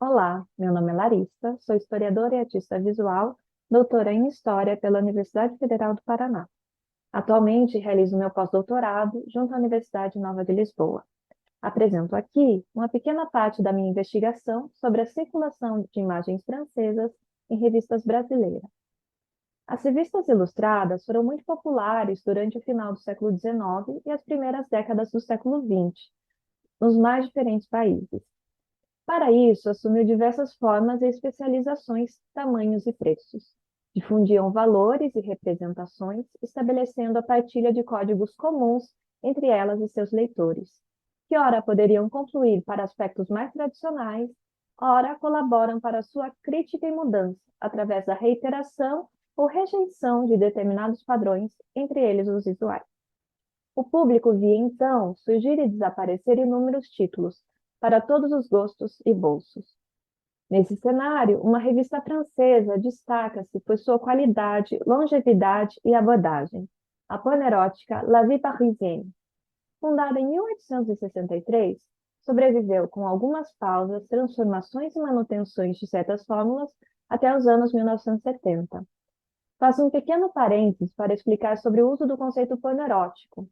Olá, meu nome é Larissa, sou historiadora e artista visual, doutora em História pela Universidade Federal do Paraná. Atualmente realizo meu pós-doutorado junto à Universidade Nova de Lisboa. Apresento aqui uma pequena parte da minha investigação sobre a circulação de imagens francesas em revistas brasileiras. As revistas ilustradas foram muito populares durante o final do século XIX e as primeiras décadas do século XX, nos mais diferentes países. Para isso, assumiu diversas formas e especializações, tamanhos e preços. Difundiam valores e representações, estabelecendo a partilha de códigos comuns entre elas e seus leitores, que ora poderiam confluir para aspectos mais tradicionais, ora colaboram para sua crítica e mudança, através da reiteração ou rejeição de determinados padrões, entre eles os visuais. O público via então surgir e desaparecer inúmeros títulos, para todos os gostos e bolsos. Nesse cenário, uma revista francesa destaca-se por sua qualidade, longevidade e abordagem. A panerótica La Vie Parisienne, fundada em 1863, sobreviveu com algumas pausas, transformações e manutenções de certas fórmulas até os anos 1970. Faço um pequeno parênteses para explicar sobre o uso do conceito pornoerótico.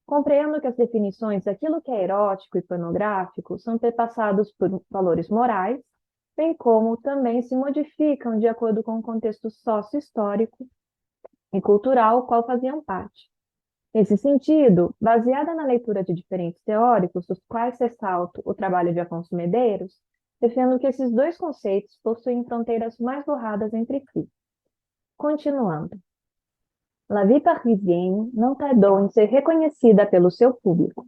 Compreendo que as definições daquilo que é erótico e pornográfico são perpassados por valores morais, bem como também se modificam de acordo com o contexto sócio-histórico e cultural ao qual faziam parte. Nesse sentido, baseada na leitura de diferentes teóricos, dos quais ressalto o trabalho de Afonso Medeiros, defendo que esses dois conceitos possuem fronteiras mais borradas entre si. Continuando. La Vie Parisienne não tardou em ser reconhecida pelo seu público.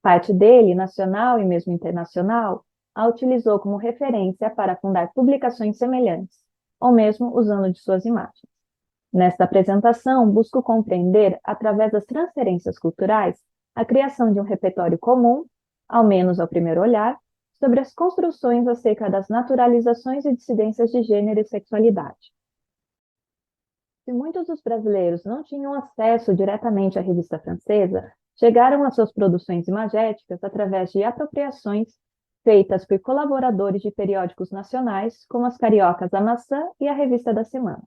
Parte dele, nacional e mesmo internacional, a utilizou como referência para fundar publicações semelhantes, ou mesmo usando de suas imagens. Nesta apresentação, busco compreender, através das transferências culturais, a criação de um repertório comum, ao menos ao primeiro olhar, sobre as construções acerca das naturalizações e dissidências de gênero e sexualidade. Se muitos dos brasileiros não tinham acesso diretamente à revista francesa, chegaram às suas produções imagéticas através de apropriações feitas por colaboradores de periódicos nacionais, como as cariocas A Maçã e a Revista da Semana.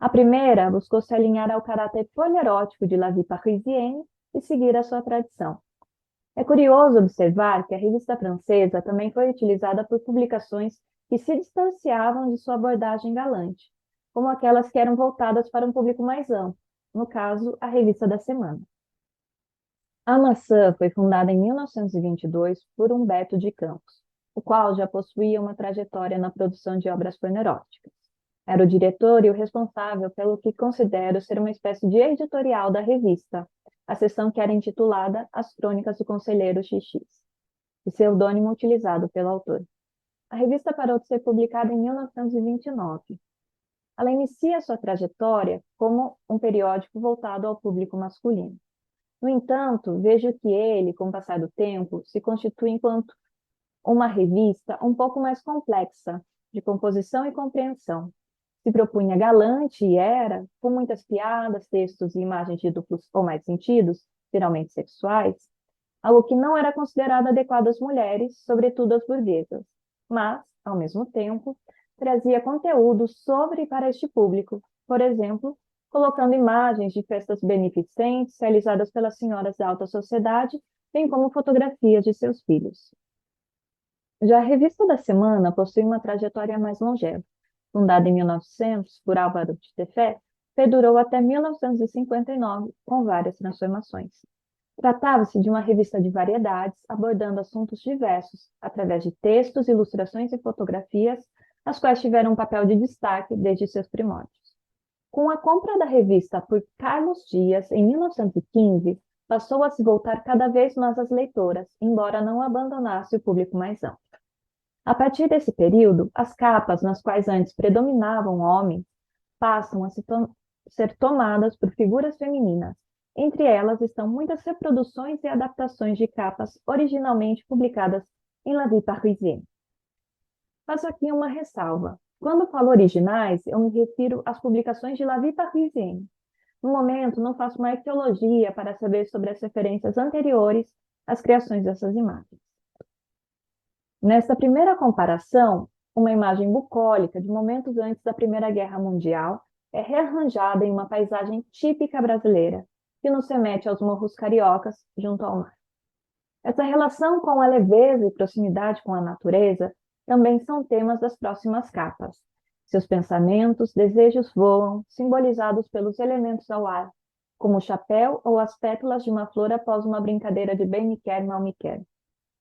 A primeira buscou se alinhar ao caráter polierótico de La Vie Parisienne e seguir a sua tradição. É curioso observar que a revista francesa também foi utilizada por publicações que se distanciavam de sua abordagem galante, como aquelas que eram voltadas para um público mais amplo, no caso, a Revista da Semana. A Maçã foi fundada em 1922 por Humberto de Campos, o qual já possuía uma trajetória na produção de obras pornográficas. Era o diretor e o responsável pelo que considero ser uma espécie de editorial da revista, a seção que era intitulada As Crônicas do Conselheiro XX, pseudônimo utilizado pelo autor. A revista parou de ser publicada em 1929. Ela inicia sua trajetória como um periódico voltado ao público masculino. No entanto, vejo que ele, com o passar do tempo, se constitui enquanto uma revista um pouco mais complexa, de composição e compreensão. Se propunha galante e era, com muitas piadas, textos e imagens de duplos ou mais sentidos, geralmente sexuais, algo que não era considerado adequado às mulheres, sobretudo às burguesas, mas, ao mesmo tempo, trazia conteúdo sobre e para este público, por exemplo, colocando imagens de festas beneficentes realizadas pelas senhoras da alta sociedade, bem como fotografias de seus filhos. Já a Revista da Semana possui uma trajetória mais longeva. Fundada em 1900 por Álvaro de Tefé, perdurou até 1959, com várias transformações. Tratava-se de uma revista de variedades, abordando assuntos diversos, através de textos, ilustrações e fotografias, as quais tiveram um papel de destaque desde seus primórdios. Com a compra da revista por Carlos Dias, em 1915, passou a se voltar cada vez mais às leitoras, embora não abandonasse o público mais amplo. A partir desse período, as capas, nas quais antes predominavam homens, passam a ser tomadas por figuras femininas. Entre elas estão muitas reproduções e adaptações de capas originalmente publicadas em La Vie Parisienne. Faço aqui uma ressalva. Quando falo originais, eu me refiro às publicações de La Vie Parisienne. No momento, não faço uma arqueologia para saber sobre as referências anteriores às criações dessas imagens. Nesta primeira comparação, uma imagem bucólica de momentos antes da Primeira Guerra Mundial é rearranjada em uma paisagem típica brasileira, que nos remete aos morros cariocas junto ao mar. Essa relação com a leveza e proximidade com a natureza também são temas das próximas capas. Seus pensamentos, desejos voam, simbolizados pelos elementos ao ar, como o chapéu ou as pétalas de uma flor após uma brincadeira de bem me quer, mal me quer.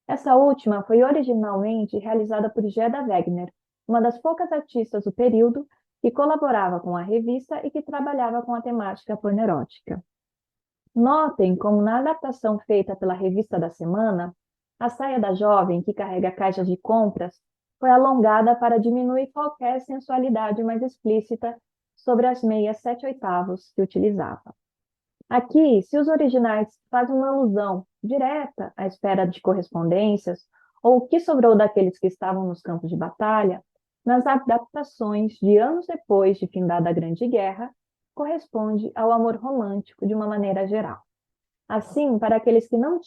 Essa última foi originalmente realizada por Gerda Wegner, uma das poucas artistas do período que colaborava com a revista e que trabalhava com a temática pornerótica. Notem como na adaptação feita pela Revista da Semana, a saia da jovem que carrega caixas de compras foi alongada para diminuir qualquer sensualidade mais explícita sobre as meias 7/8 que utilizava. Aqui, se os originais fazem uma alusão direta à espera de correspondências ou o que sobrou daqueles que estavam nos campos de batalha, nas adaptações de anos depois de findada a Grande Guerra, corresponde ao amor romântico de uma maneira geral. Assim, para aqueles que não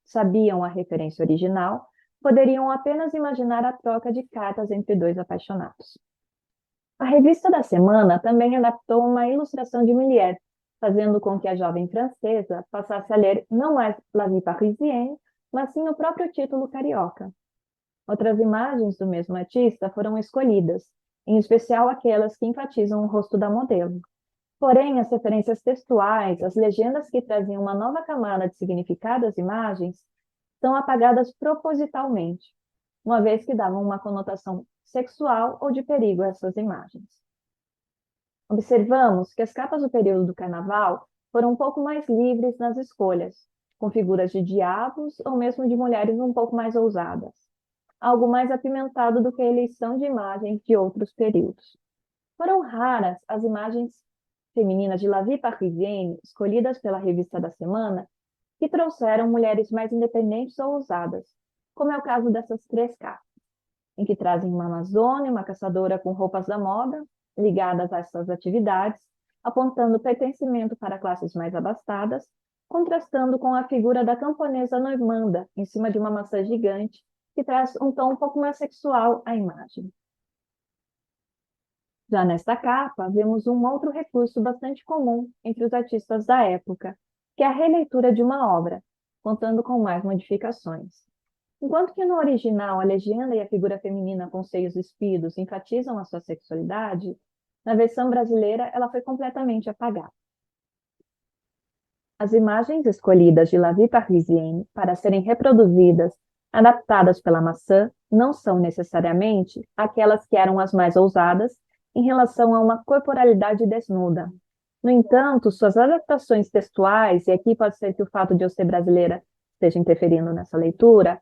sabiam a referência original, poderiam apenas imaginar a troca de cartas entre dois apaixonados. A Revista da Semana também adaptou uma ilustração de Mulher, fazendo com que a jovem francesa passasse a ler não mais La Vie Parisienne, mas sim o próprio título carioca. Outras imagens do mesmo artista foram escolhidas, em especial aquelas que enfatizam o rosto da modelo. Porém, as referências textuais, as legendas que traziam uma nova camada de significado às imagens, são apagadas propositalmente, uma vez que davam uma conotação sexual ou de perigo a essas imagens. Observamos que as capas do período do Carnaval foram um pouco mais livres nas escolhas, com figuras de diabos ou mesmo de mulheres um pouco mais ousadas, algo mais apimentado do que a eleição de imagens de outros períodos. Foram raras as imagens femininas de La Vie Parisienne, escolhidas pela Revista da Semana, que trouxeram mulheres mais independentes ou ousadas, como é o caso dessas 3 capas, em que trazem uma amazônia, uma caçadora com roupas da moda, ligadas a essas atividades, apontando pertencimento para classes mais abastadas, contrastando com a figura da camponesa normanda, em cima de uma maçã gigante, que traz um tom um pouco mais sexual à imagem. Já nesta capa, vemos um outro recurso bastante comum entre os artistas da época, que é a releitura de uma obra, contando com mais modificações. Enquanto que no original a legenda e a figura feminina com seios espidos enfatizam a sua sexualidade, na versão brasileira ela foi completamente apagada. As imagens escolhidas de La Vie Parisienne para serem reproduzidas, adaptadas pela Maçã, não são necessariamente aquelas que eram as mais ousadas em relação a uma corporalidade desnuda. No entanto, suas adaptações textuais, e aqui pode ser que o fato de eu ser brasileira esteja interferindo nessa leitura,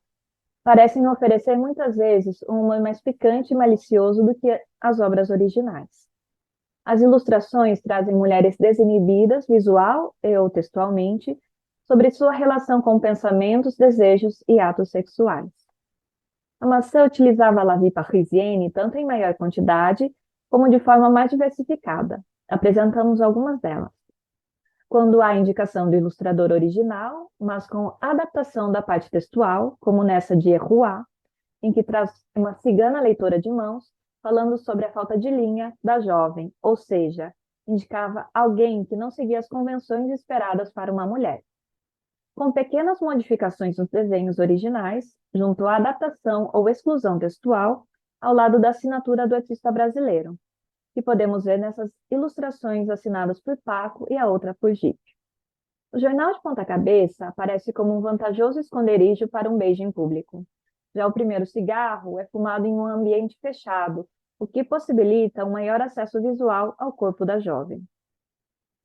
parecem oferecer muitas vezes um humor mais picante e malicioso do que as obras originais. As ilustrações trazem mulheres desinibidas, visual e ou textualmente, sobre sua relação com pensamentos, desejos e atos sexuais. A Maçã utilizava a La Vie Parisienne tanto em maior quantidade como de forma mais diversificada. Apresentamos algumas delas. Quando há indicação do ilustrador original, mas com adaptação da parte textual, como nessa de Errois, em que traz uma cigana leitora de mãos, falando sobre a falta de linha da jovem, ou seja, indicava alguém que não seguia as convenções esperadas para uma mulher. Com pequenas modificações nos desenhos originais, junto à adaptação ou exclusão textual, ao lado da assinatura do artista brasileiro, que podemos ver nessas ilustrações assinadas por Paco e a outra por Gipe. O jornal de ponta cabeça aparece como um vantajoso esconderijo para um beijo em público. Já o primeiro cigarro é fumado em um ambiente fechado, o que possibilita um maior acesso visual ao corpo da jovem.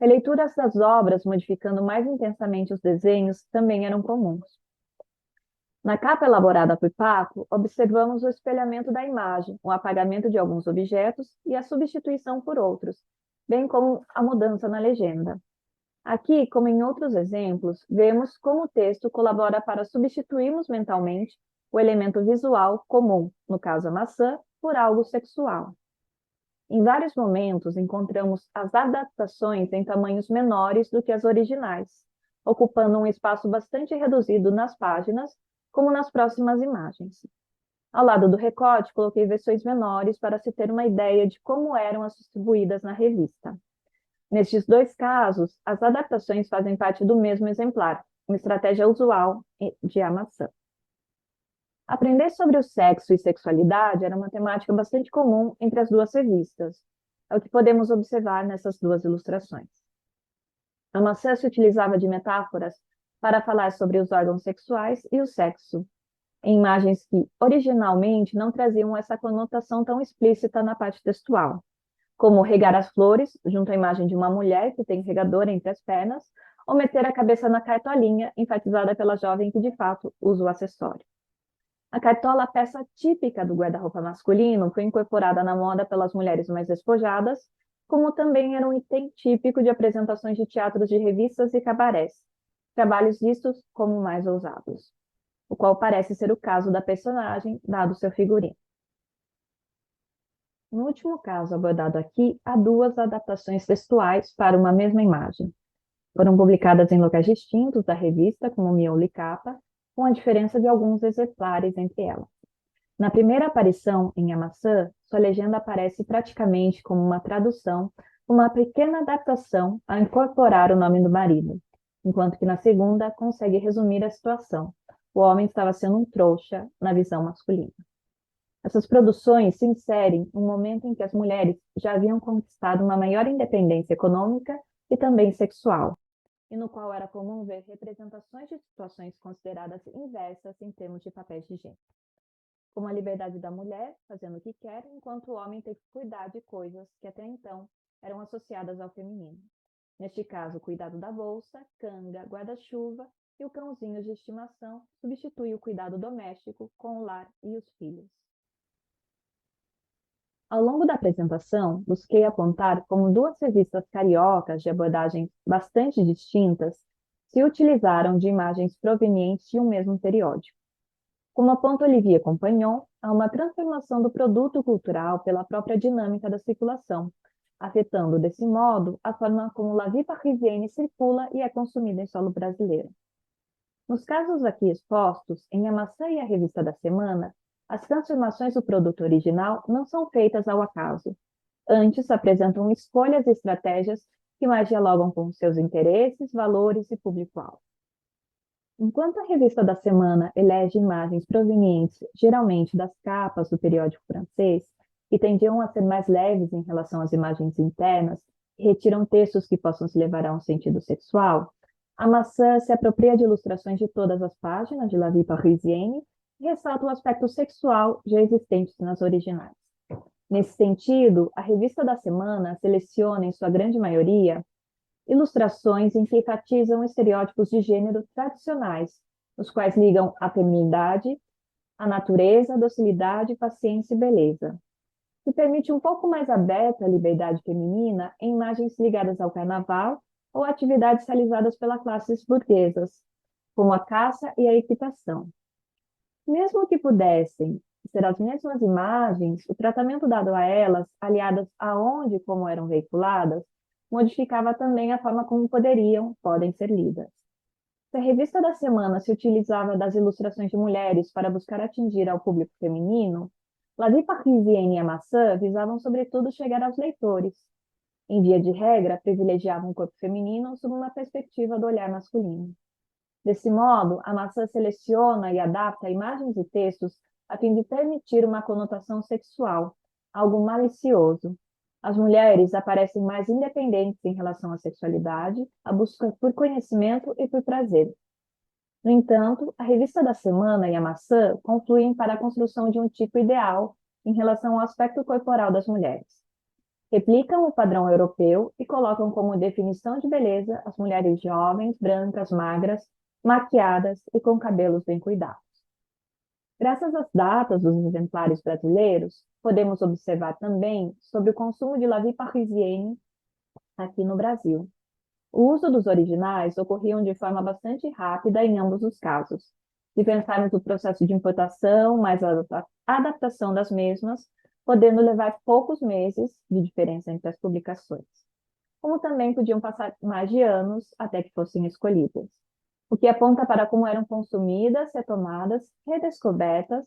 Releituras das obras modificando mais intensamente os desenhos também eram comuns. Na capa elaborada por Paco, observamos o espelhamento da imagem, o apagamento de alguns objetos e a substituição por outros, bem como a mudança na legenda. Aqui, como em outros exemplos, vemos como o texto colabora para substituirmos mentalmente o elemento visual comum, no caso a maçã, por algo sexual. Em vários momentos, encontramos as adaptações em tamanhos menores do que as originais, ocupando um espaço bastante reduzido nas páginas, como nas próximas imagens. Ao lado do recorte, coloquei versões menores para se ter uma ideia de como eram as distribuídas na revista. Nestes dois casos, as adaptações fazem parte do mesmo exemplar, uma estratégia usual de A Maçã. Aprender sobre o sexo e sexualidade era uma temática bastante comum entre as duas revistas. É o que podemos observar nessas duas ilustrações. A maçã se utilizava de metáforas para falar sobre os órgãos sexuais e o sexo, em imagens que, originalmente, não traziam essa conotação tão explícita na parte textual, como regar as flores, junto à imagem de uma mulher que tem regador entre as pernas, ou meter a cabeça na cartolinha, enfatizada pela jovem que, de fato, usa o acessório. A cartola, peça típica do guarda-roupa masculino, foi incorporada na moda pelas mulheres mais despojadas, como também era um item típico de apresentações de teatros de revistas e cabarés, trabalhos vistos como mais ousados, o qual parece ser o caso da personagem, dado seu figurino. No último caso abordado aqui, há duas adaptações textuais para uma mesma imagem. Foram publicadas em locais distintos da revista, como miolo e capa, com a diferença de alguns exemplares entre elas. Na primeira aparição, em A Maçã, sua legenda aparece praticamente como uma tradução, uma pequena adaptação a incorporar o nome do marido, enquanto que na segunda consegue resumir a situação. O homem estava sendo um trouxa na visão masculina. Essas produções se inserem em um momento em que as mulheres já haviam conquistado uma maior independência econômica e também sexual, e no qual era comum ver representações de situações consideradas inversas em termos de papéis de gênero, como a liberdade da mulher, fazendo o que quer, enquanto o homem tem que cuidar de coisas que até então eram associadas ao feminino. Neste caso, o cuidado da bolsa, canga, guarda-chuva e o cãozinho de estimação substitui o cuidado doméstico com o lar e os filhos. Ao longo da apresentação, busquei apontar como duas revistas cariocas de abordagens bastante distintas se utilizaram de imagens provenientes de um mesmo periódico. Como aponta Olivier Compagnon, há uma transformação do produto cultural pela própria dinâmica da circulação, afetando, desse modo, a forma como La Vie Parisienne circula e é consumida em solo brasileiro. Nos casos aqui expostos, em A Maçã e a Revista da Semana, as transformações do produto original não são feitas ao acaso. Antes, apresentam escolhas e estratégias que mais dialogam com seus interesses, valores e público-alvo. Enquanto a Revista da Semana elege imagens provenientes, geralmente, das capas do periódico francês, que tendiam a ser mais leves em relação às imagens internas e retiram textos que possam se levar a um sentido sexual, a Maçã se apropria de ilustrações de todas as páginas de La Vie Parisienne e ressalta o aspecto sexual já existente nas originais. Nesse sentido, a Revista da Semana seleciona, em sua grande maioria, ilustrações em que enfatizam estereótipos de gênero tradicionais, os quais ligam a feminilidade, a natureza, docilidade, paciência e beleza, que permite um pouco mais aberta a liberdade feminina em imagens ligadas ao carnaval ou atividades realizadas pelas classes burguesas, como a caça e a equitação. Mesmo que pudessem ser as mesmas imagens, o tratamento dado a elas, aliadas a onde e como eram veiculadas, modificava também a forma como podem ser lidas. Se a Revista da Semana se utilizava das ilustrações de mulheres para buscar atingir ao público feminino, La Vie Parisienne e a Maçã visavam sobretudo chegar aos leitores. Em via de regra, privilegiavam o corpo feminino sob uma perspectiva do olhar masculino. Desse modo, a Maçã seleciona e adapta imagens e textos a fim de permitir uma conotação sexual, algo malicioso. As mulheres aparecem mais independentes em relação à sexualidade, a busca por conhecimento e por prazer. No entanto, a Revista da Semana e a Maçã confluem para a construção de um tipo ideal em relação ao aspecto corporal das mulheres. Replicam o padrão europeu e colocam como definição de beleza as mulheres jovens, brancas, magras, maquiadas e com cabelos bem cuidados. Graças às datas dos exemplares brasileiros, podemos observar também sobre o consumo de La Vie Parisienne aqui no Brasil. O uso dos originais ocorriam de forma bastante rápida em ambos os casos. Se pensarmos no processo de importação, mais a adaptação das mesmas, podendo levar poucos meses de diferença entre as publicações. Como também podiam passar mais de anos até que fossem escolhidas, o que aponta para como eram consumidas, retomadas, redescobertas,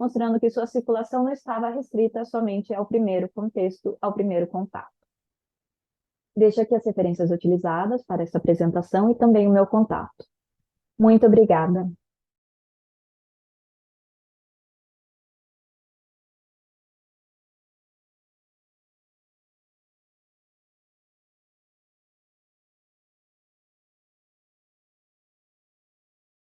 mostrando que sua circulação não estava restrita somente ao primeiro contexto, ao primeiro contato. Deixo aqui as referências utilizadas para essa apresentação e também o meu contato. Muito obrigada.